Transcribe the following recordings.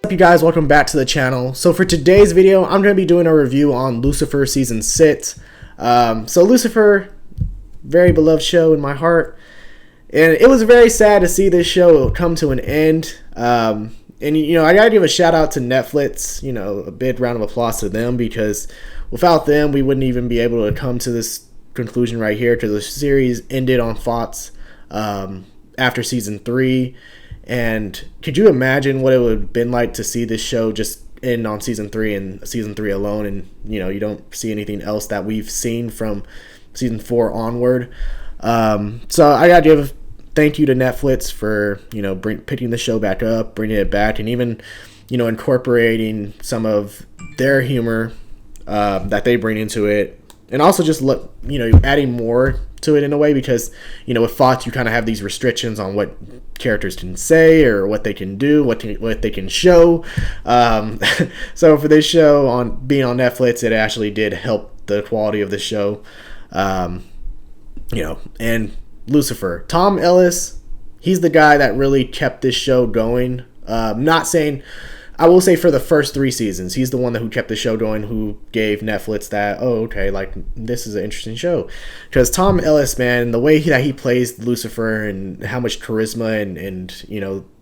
What's up, you guys? Welcome back to the channel. So for today's video, I'm going to be doing a review on Lucifer season 6. So Lucifer, very beloved show in my heart, and it was very sad to see this show come to an end. And I gotta give a shout out to Netflix. A big round of applause to them, because without them, we wouldn't even be able to come to this conclusion right here, because the series ended on Fox after season 3. And could you imagine what it would have been like to see this show just end on season 3 and season 3 alone, and you don't see anything else that we've seen from season 4 onward. So I gotta give thank you to Netflix for picking the show back up, bringing it back, and even incorporating some of their humor that they bring into it, and also just adding more to it in a way, because with Fox you kind of have these restrictions on what characters can say or what they can do, what they can show. So for this show being on Netflix, it actually did help the quality of the show. And Lucifer, Tom Ellis, he's the guy that really kept this show going. I will say for the first 3 seasons, he's the one who kept the show going, who gave Netflix that, this is an interesting show. Because Tom Ellis, man, the way that he plays Lucifer and how much charisma and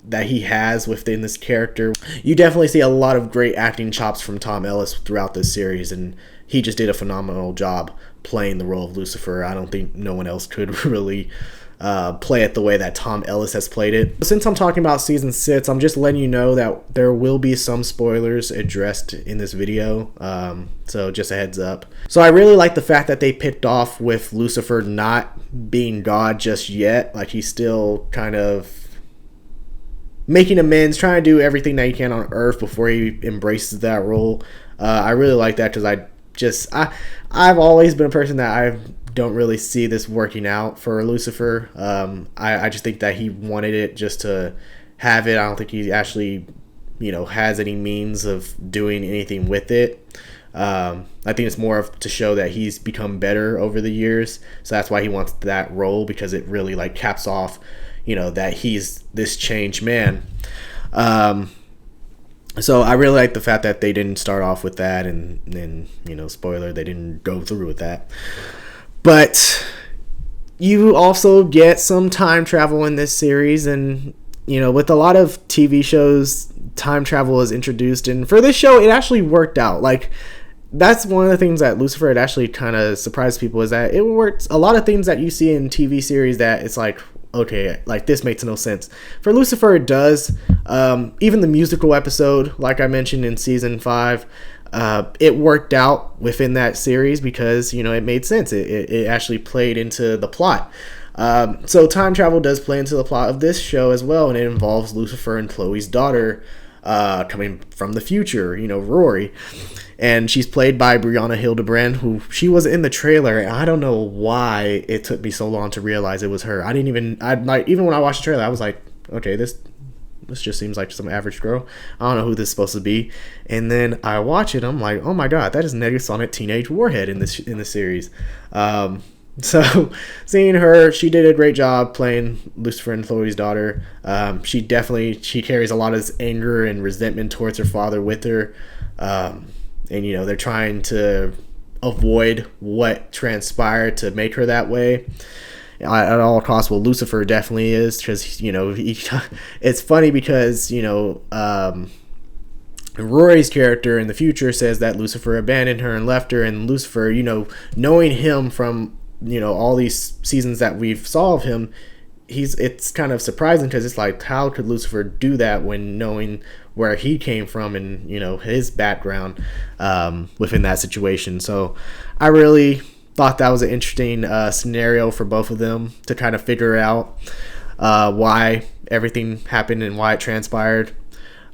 that he has within this character, you definitely see a lot of great acting chops from Tom Ellis throughout this series, and he just did a phenomenal job playing the role of Lucifer. I don't think no one else could really play it the way that Tom Ellis has played it. Since I'm talking about season 6, I'm just letting you know that there will be some spoilers addressed in this video, so just a heads up. So I really like the fact that they picked off with Lucifer not being God just yet. Like, he's still kind of making amends, trying to do everything that he can on Earth before he embraces that role. I really like that, because I've always been a person that I don't really see this working out for Lucifer. I just think that he wanted it just to have it. I don't think he actually has any means of doing anything with it. I think it's more of to show that he's become better over the years, so that's why he wants that role, because it really caps off that he's this changed man. So I really like the fact that they didn't start off with that, and spoiler, they didn't go through with that. But you also get some time travel in this series, and with a lot of TV shows, time travel is introduced, and for this show it actually worked out. That's one of the things that Lucifer had actually kind of surprised people, is that it works. A lot of things that you see in TV series that it's okay, this makes no sense. For Lucifer, it does. Even the musical episode, like I mentioned in season 5, it worked out within that series because it made sense. It actually played into the plot. So time travel does play into the plot of this show as well, and it involves Lucifer and Chloe's daughter coming from the future, Rory. And she's played by Brianna Hildebrand, who she was in the trailer, and I don't know why it took me so long to realize it was her. Even when I watched the trailer, I was like, okay, this just seems like some average girl. I don't know who this is supposed to be. And then I watch it, I'm like, oh my god, that is Negasonic Teenage Warhead in the series. So seeing her, she did a great job playing Lucifer and Chloe's daughter. She carries a lot of anger and resentment towards her father with her. And they're trying to avoid what transpired to make her that way at all costs. Well, Lucifer definitely is, because it's funny because Rory's character in the future says that Lucifer abandoned her and left her, and Lucifer, knowing him from all these seasons that we've saw of him, it's kind of surprising, because it's like, how could Lucifer do that when knowing where he came from and his background within that situation. So I really thought that was an interesting scenario for both of them to kind of figure out why everything happened and why it transpired.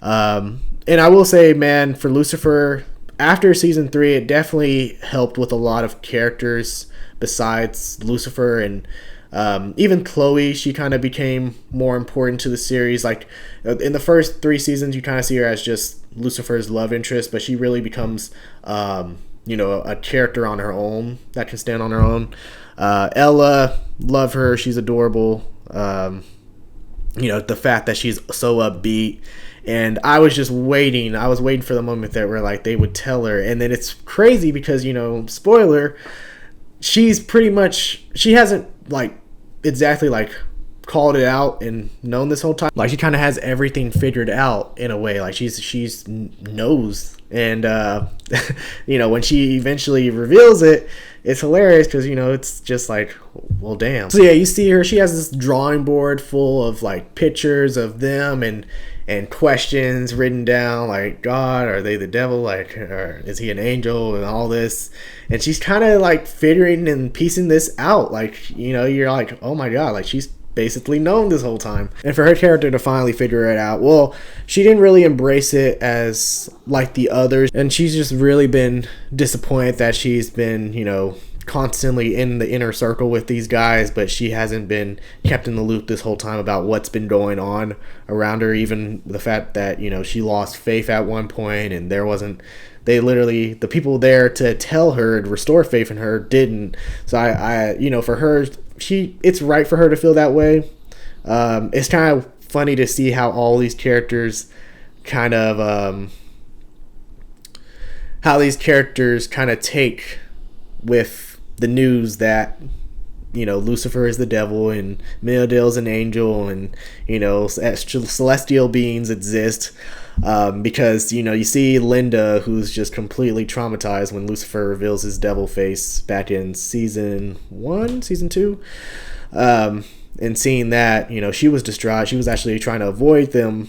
And I will say, man, for Lucifer, after season 3, it definitely helped with a lot of characters besides Lucifer, and even Chloe, she kind of became more important to the series. In the first 3 seasons, you kind of see her as just Lucifer's love interest, but she really becomes a character on her own that can stand on her own. Ella, love her, she's adorable. the fact that she's so upbeat. And I was just waiting. I was waiting for the moment that where like they would tell her. And then it's crazy because, spoiler, she's pretty much, she hasn't like exactly like called it out and known this whole time. Like she kind of has everything figured out in a way. Like she's knows. And when she eventually reveals it, it's hilarious because it's just like, well, damn. So yeah, you see her, she has this drawing board full of like pictures of them and questions written down, like, God, are they the devil, like, or is he an angel, and all this. And she's kind of like figuring and piecing this out. Like, you're like, oh my God, like she's basically known this whole time. And for her character to finally figure it out, well, she didn't really embrace it as like the others, and she's just really been disappointed that she's been constantly in the inner circle with these guys, but she hasn't been kept in the loop this whole time about what's been going on around her. Even the fact that she lost faith at one point, and the people there to tell her and restore faith in her didn't. So I for her, it's right for her to feel that way. It's kind of funny to see how all these characters kind of take with the news that Lucifer is the devil and Menadil's an angel, and celestial beings exist, because you see Linda, who's just completely traumatized when Lucifer reveals his devil face back in season 2, and seeing that she was distraught. She was actually trying to avoid them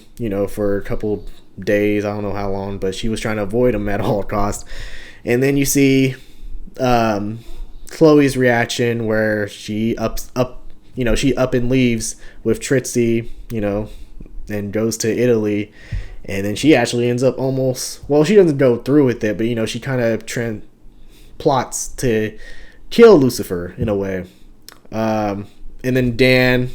for a couple days, I don't know how long, but she was trying to avoid them at all costs. And then you see Chloe's reaction, where she up and leaves with Trixie, and goes to Italy, and then she actually ends up she doesn't go through with it, but she kind of plots to kill Lucifer in a way. And then Dan,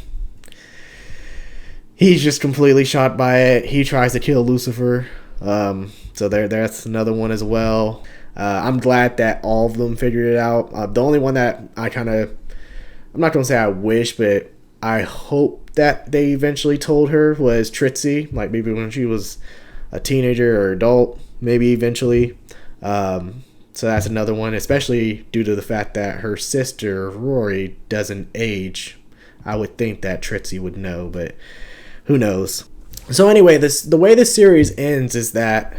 he's just completely shot by it. He tries to kill Lucifer. So that's another one as well. I'm glad that all of them figured it out. The only one that I'm not going to say I wish, but I hope that they eventually told her was Trixie, like maybe when she was a teenager or adult, maybe eventually. So that's another one, especially due to the fact that her sister, Rory, doesn't age. I would think that Trixie would know, but who knows. So anyway, the way this series ends is that,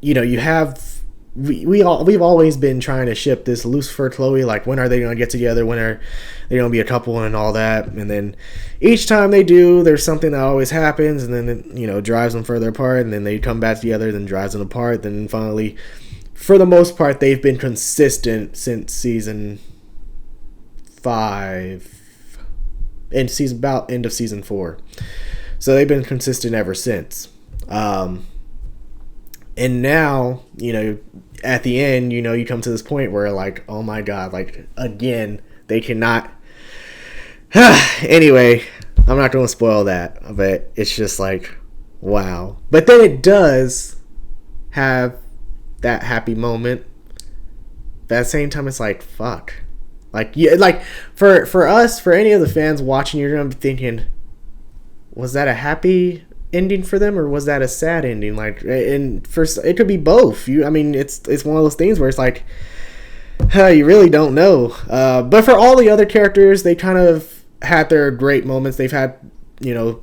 you have... We've always been trying to ship this Lucifer, Chloe, like when are they going to get together, when are they going to be a couple and all that. And then each time they do, there's something that always happens, and then it drives them further apart, and then they come back together, then drives them apart. Then finally, for the most part, they've been consistent since season 5 and about end of season 4. So they've been consistent ever since. And now, at the end, you come to this point where like, oh my God, like again, they cannot. Anyway, I'm not going to spoil that, but it's just like, wow. But then it does have that happy moment. But at the same time, it's like, fuck. Like, yeah, like for us, for any of the fans watching, you're going to be thinking, was that a happy ending for them, or was that a sad ending? Like, and first, it could be both. It's one of those things where it's like, you really don't know. But for all the other characters, they kind of had their great moments. They've had, their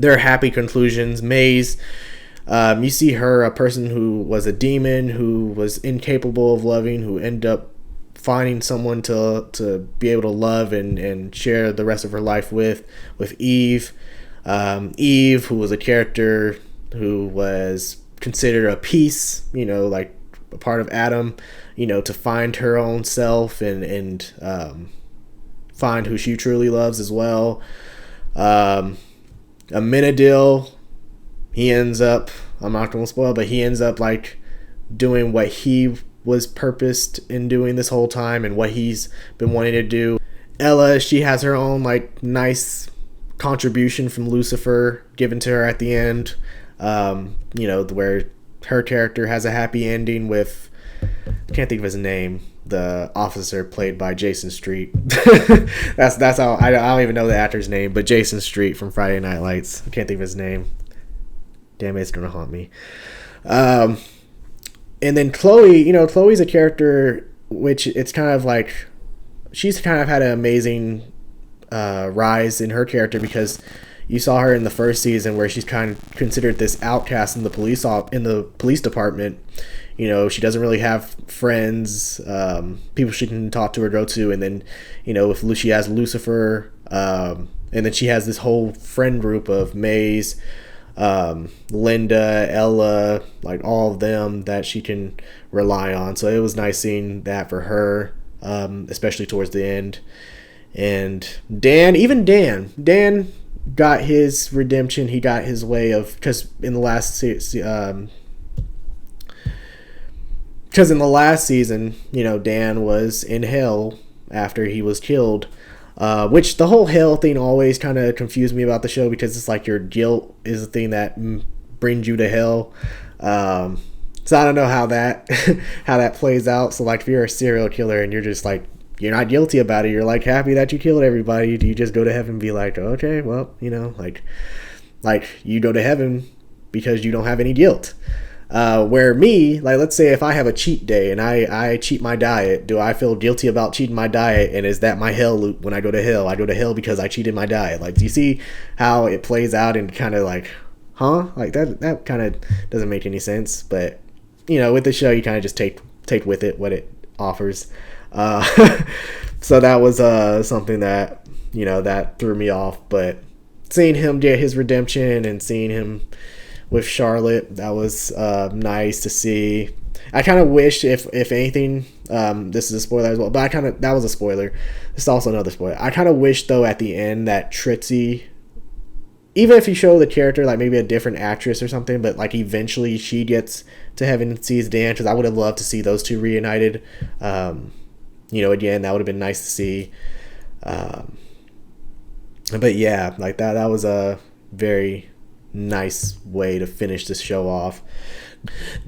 happy conclusions. Maze, you see her, a person who was a demon, who was incapable of loving, who ended up finding someone to be able to love and share the rest of her life with Eve. Eve, who was a character who was considered a piece, like a part of Adam, to find her own self and find who she truly loves as well. Amenadil, he ends up, I'm not going to spoil, but he ends up like doing what he was purposed in doing this whole time and what he's been wanting to do. Ella, she has her own like nice contribution from Lucifer given to her at the end, where her character has a happy ending with, I can't think of his name, the officer played by Jason Street. That's how I don't even know the actor's name, but Jason Street from Friday Night Lights. I can't think of his name. Damn it, it's gonna haunt me. And then Chloe, Chloe's a character which it's kind of like she's kind of had an amazing rise in her character, because you saw her in the first season where she's kind of considered this outcast in the police department. She doesn't really have friends, people she can talk to or go to. And then, if she has Lucifer, and then she has this whole friend group of Maze, Linda, Ella, like all of them that she can rely on. So it was nice seeing that for her, especially towards the end. And Dan got his redemption. He got his way of, because in the last season, Dan was in hell after he was killed, which the whole hell thing always kind of confused me about the show, because it's like your guilt is the thing that brings you to hell. So I don't know how that how that plays out. So like, if you're a serial killer and you're just like, you're not guilty about it, you're like happy that you killed everybody, do you just go to heaven and be like, okay, well, like you go to heaven because you don't have any guilt? Where me, like, let's say if I have a cheat day and I cheat my diet, do I feel guilty about cheating my diet? And is that my hell loop when I go to hell? I go to hell because I cheated my diet. Like, do you see how it plays out? And kind of like, like that kind of doesn't make any sense. But with the show, you kind of just take with it what it offers. So that was something that that threw me off. But seeing him get his redemption and seeing him with Charlotte, that was nice to see. I kind of wish, if anything, this is a spoiler as well, but that was a spoiler. This is also another spoiler. I kind of wish, though, at the end that Trixie, even if you show the character like maybe a different actress or something, but like eventually she gets to heaven and sees Dan, because I would have loved to see those two reunited. Again, that would have been nice to see. But yeah, like that was a very nice way to finish this show off.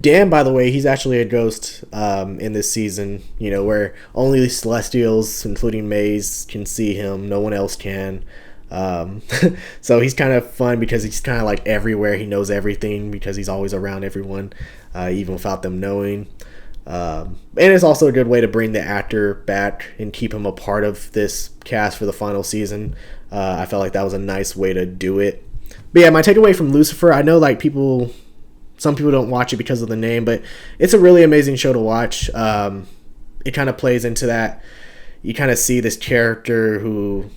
Dan, by the way, he's actually a ghost in this season, where only the Celestials, including Maze, can see him. No one else can. So he's kind of fun because he's kind of like everywhere. He knows everything because he's always around everyone, even without them knowing. And it's also a good way to bring the actor back and keep him a part of this cast for the final season. I felt like that was a nice way to do it. But yeah, my takeaway from Lucifer, I know like some people don't watch it because of the name, but it's a really amazing show to watch. It kind of plays into that. You kind of see this character who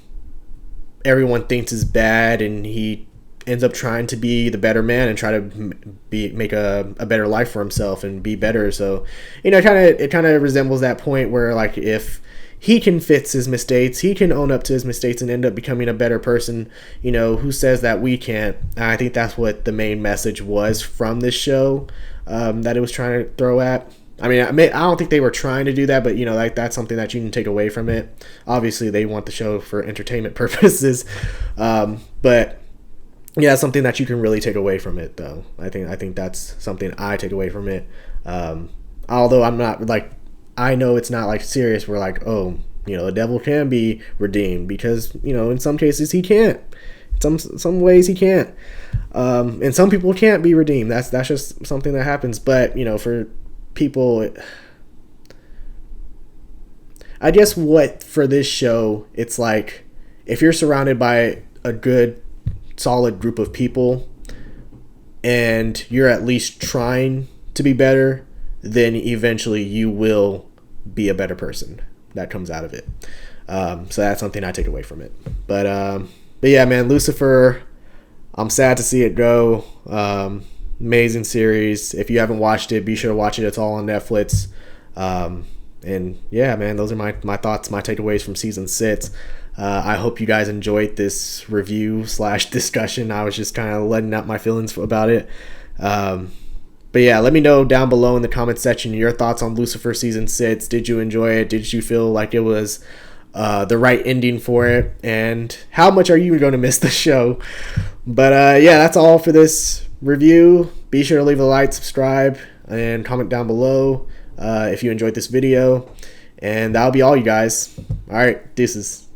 everyone thinks is bad, and he ends up trying to be the better man and try to make a better life for himself and be better. So, it kind of resembles that point where, like, if he can fix his mistakes, he can own up to his mistakes and end up becoming a better person, who says that we can't? And I think that's what the main message was from this show, that it was trying to throw at. I mean, I don't think they were trying to do that, but, like, that's something that you can take away from it. Obviously, they want the show for entertainment purposes, but yeah, something that you can really take away from it, though. I think that's something I take away from it. Although I'm not like, I know it's not like serious. We're like, oh, the devil can be redeemed, because in some cases he can't. Some ways he can't. And some people can't be redeemed. That's just something that happens. But for people, I guess for this show, it's like, if you're surrounded by a good, solid group of people and you're at least trying to be better, then eventually you will be a better person. That comes out of it. So that's something I take away from it. But yeah, man, Lucifer, I'm sad to see it go. Amazing series. If you haven't watched it, be sure to watch it. It's all on Netflix. And yeah, man, those are my thoughts, my takeaways from season 6. I hope you guys enjoyed this review / discussion. I was just kind of letting out my feelings about it. But yeah, let me know down below in the comment section your thoughts on Lucifer season 6. Did you enjoy it? Did you feel like it was the right ending for it? And how much are you going to miss the show? But yeah, that's all for this review. Be sure to leave a like, subscribe, and comment down below if you enjoyed this video. And that'll be all, you guys. All right, deuces.